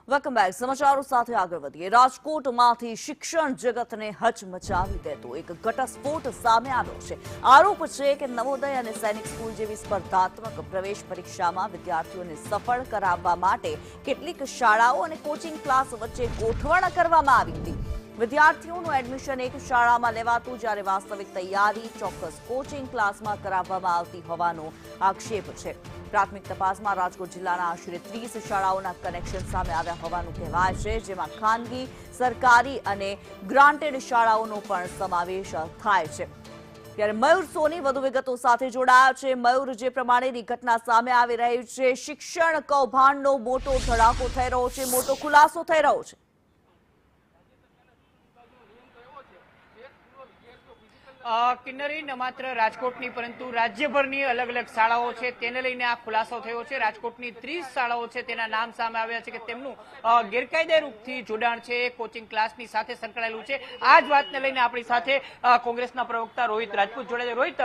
Welcome back. સમાચારો સાથે આગળ વધીએ. રાજકોટમાંથી શિક્ષણ જગતને હચમચાવી દેતો એક ઘટસ્ફોટ સામે આવ્યો છે. આરોપ છે કે નવોદય અને સૈનિક સ્કૂલ જેવી સ્પર્ધાત્મક પ્રવેશ પરીક્ષામાં વિદ્યાર્થીઓને સફળ કરાવવા માટે કેટલીક શાળાઓ અને કોચિંગ ક્લાસ વચ્ચે ગોઠવણ કરવામાં આવી હતી. વિદ્યાર્થીઓનું એડમિશન એક શાળામાં લેવાતું, જ્યારે વાસ્તવિક તૈયારી ચોક્કસ કોચિંગ ક્લાસમાં કરાવવામાં આવતી હોવાનો આક્ષેપ છે. પ્રાથમિક તપાસમાં રાજકોટ જિલ્લાના આશરે 30 શાળાઓના કનેક્શન સામે આવ્યા હોવાનું કહેવાય છે, જેમાં ખાનગી, સરકારી અને ગ્રાન્ટેડ શાળાઓનો પણ સમાવેશ થાય છે. ત્યારે મયુર સોની વધુ વિગતો સાથે જોડાયા છે. મયુર, જે પ્રમાણેની ઘટના સામે આવી રહી છે, શિક્ષણ કૌભાંડનો મોટો ધડાકો થઈ રહ્યો છે, મોટો ખુલાસો થઈ રહ્યો છે. કિન્નરી, ન માત્ર રાજકોટની પરંતુ રાજ્યભરની અલગ અલગ શાળાઓ છે તેને લઈને આ ખુલાસો થયો છે. રાજકોટની 30 શાળાઓ છે તેના નામ સામે આવ્યા છે કે તેમનું ગેરકાયદે રૂપથી જોડાણ છે કોચિંગ ક્લાસની સાથે સંકળાયેલું છે. આ જ વાતને લઈને આપણી સાથે કોંગ્રેસના પ્રવક્તા રોહિત રાજપૂત જોડાયા છે. રોહિત,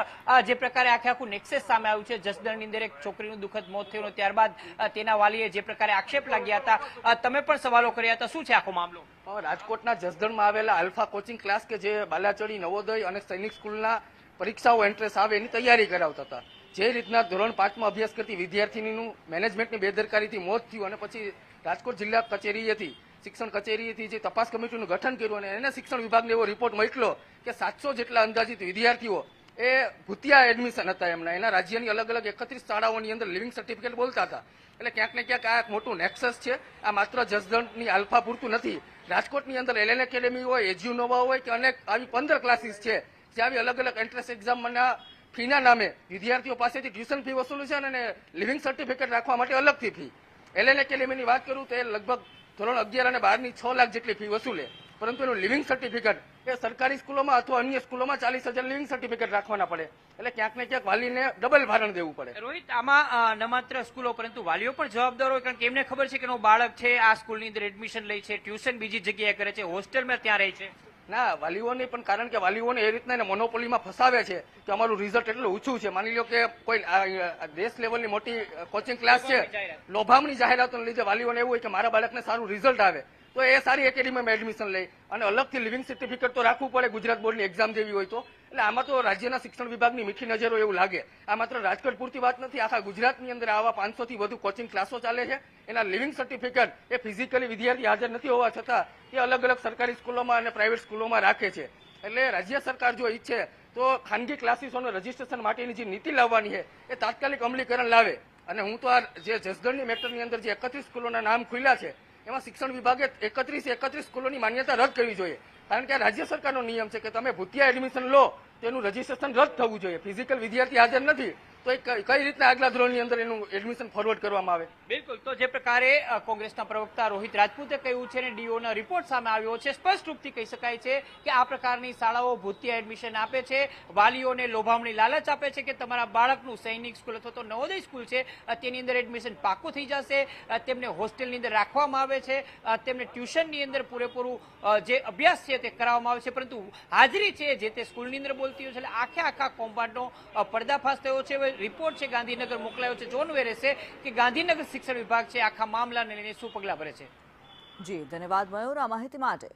જે પ્રકારે આખું નેક્સેસ સામે આવ્યું છે, જસદણની અંદર એક છોકરીનું દુઃખદ મોત થયું, ત્યારબાદ તેના વાલીએ જે પ્રકારે આક્ષેપ લાગ્યા હતા, તમે પણ સવાલો કર્યા હતા, શું છે આખો મામલો? રાજકોટના જસદણમાં આવેલા આલ્ફા કોચિંગ ક્લાસ કે જે બાલાચડી, નવોદય અને સૈનિક સ્કૂલના પરીક્ષાઓ એન્ટ્રન્સ આવે એની તૈયારી કરાવતા હતા. જે રીતના ધોરણ 5માં અભ્યાસ કરતી વિદ્યાર્થીનીનું મેનેજમેન્ટની બેદરકારીથી મોત થયું અને પછી રાજકોટ જિલ્લા કચેરીએથી, શિક્ષણ કચેરીએથી જે તપાસ કમિટીનું ગઠન કર્યું અને એને શિક્ષણ વિભાગને એવો રિપોર્ટ મોકલ્યો કે 700 જેટલા અંદાજિત વિદ્યાર્થીઓ એ ભૂતિયા એડમિશન હતા. એના રાજ્યની અલગ અલગ 31 શાળાઓની અંદર લિવિંગ સર્ટિફિકેટ બોલતા હતા. એટલે ક્યાંક ને ક્યાંક આ એક મોટું નેક્સસ છે. આ માત્ર જસદણની આલ્ફા પૂરતું નથી. રાજકોટની અંદર એલએન એકેડેમી હોય, એજ્યુ નોવા હોય કે અનેક આવી 15 ક્લાસીસ છે જે આવી અલગ અલગ એન્ટ્રન્સ એક્ઝામના ફીના નામે વિદ્યાર્થીઓ પાસેથી ટ્યુશન ફી વસૂલે છે અને લિવિંગ સર્ટિફિકેટ રાખવા માટે અલગથી ફી. એલએન એકેડેમીની વાત કરું તો એ લગભગ ધોરણ 11 અને 12ની 6 લાખ જેટલી ફી વસૂલે, પરંતુ એનું લિવિંગ સર્ટિફિકેટ એ સરકારી સ્કૂલોમાં અથવા અન્ય સ્કૂલોમાં 40,000 લિવિંગ સર્ટિફિકેટ રાખવાના પડે. એટલે ક્યાંક ને ક્યાંક વાલીને ડબલ ભારણ દેવું પડે. રોહિત, આમાં ન માત્ર સ્કૂલો પરંતુ વાલીઓ પણ જવાબદાર હોય, કારણ કે એમને ખબર છે કે એનો બાળક છે આ સ્કૂલની અંદર એડમિશન લે છે, ટ્યુશન બીજી જગ્યાએ કરે છે, હોસ્ટેલમાં ત્યાં રહે છે. ના, વાલીઓને પણ, કારણ કે વાલીઓને એ રીતના મોનોપોલીમાં ફસાવે છે કે અમારું રિઝલ્ટ એટલું ઓછું છે. માની લો કે કોઈ દેશ લેવલની મોટી કોચિંગ ક્લાસ છે, લોભામણી જાહેરાતોને લીધે વાલીઓને એવું હોય કે મારા બાળકને સારું રિઝલ્ટ આવે તો એ સારી એકેડેમીમાં એડમિશન લે અને અલગથી લિવિંગ સર્ટિફિકેટ તો રાખવું પડે ગુજરાત બોર્ડની એક્ઝામ જેવી હોય તો. એટલે આમાં તો રાજ્યના શિક્ષણ વિભાગની મીઠી નજર હોય એવું લાગે. આ માત્ર રાજકોટ પૂરતી વાત નથી, આખા ગુજરાતની અંદર આવા 500થી વધુ કોચિંગ ક્લાસો ચાલે છે. એના લિવિંગ સર્ટિફિકેટ એ ફિઝિકલી વિદ્યાર્થી હાજર નથી હોવા છતાં એ અલગ અલગ સરકારી સ્કૂલોમાં અને પ્રાઇવેટ સ્કૂલોમાં રાખે છે. એટલે રાજ્ય સરકાર જો ઈચ્છે તો ખાનગી ક્લાસીસોનું રજીસ્ટ્રેશન માટેની જે નીતિ લાવવાની છે એ તાત્કાલિક અમલીકરણ લાવે. અને હું તો આ જે જસદણની મેટરની અંદર જે 31 સ્કૂલોના નામ ખુલ્યા છે એમાં શિક્ષણ વિભાગે 31 સ્કૂલોની માન્યતા રદ કરવી જોઈએ. કારણ કે આ રાજ્ય સરકારનો નિયમ છે કે તમે ભૂતિયા એડમિશન લો તેનું રજીસ્ટ્રેશન રદ થવું જોઈએ. ફિઝિકલ વિદ્યાર્થી હાજર નથી તો કઈ રીતના આગલા ધોરણની અંદર એનું એડમિશન ફોરવર્ડ કરવામાં આવે? બિલકુલ. તો જે પ્રકારે કોંગ્રેસના પ્રવક્તા રોહિત રાજપૂતે કહ્યું છે અને ડીઓના રિપોર્ટ સામે આવ્યો છે, સ્પષ્ટ રૂપથી કહી શકાય છે કે આ પ્રકારની શાળાઓ ભૂતિયા એડમિશન આપે છે, વાલીઓને લોભામણી લાલચ આપે છે કે તમારા બાળકનું સૈનિક સ્કૂલ અથવા તો નવોદય સ્કૂલ છે તેની અંદર એડમિશન પાકું થઈ જશે, તેમને હોસ્ટેલની અંદર રાખવામાં આવે છે, તેમને ટ્યુશનની અંદર પૂરેપૂરું જે અભ્યાસ છે તે કરાવવામાં આવે છે, પરંતુ હાજરી છે જે તે સ્કૂલની અંદર બોલતી હોય છે. એટલે આખા કૌભાંડનો પર્દાફાશ થયો છે. રિપોર્ટ છે ગાંધીનગર મોકલાયો છે. જોવાનું રહેશે કે ગાંધીનગર શિક્ષણ વિભાગ છે આખા મામલાને લઈને શું પગલાં ભરે છે. જી, ધન્યવાદ મયુર આ માહિતી માટે.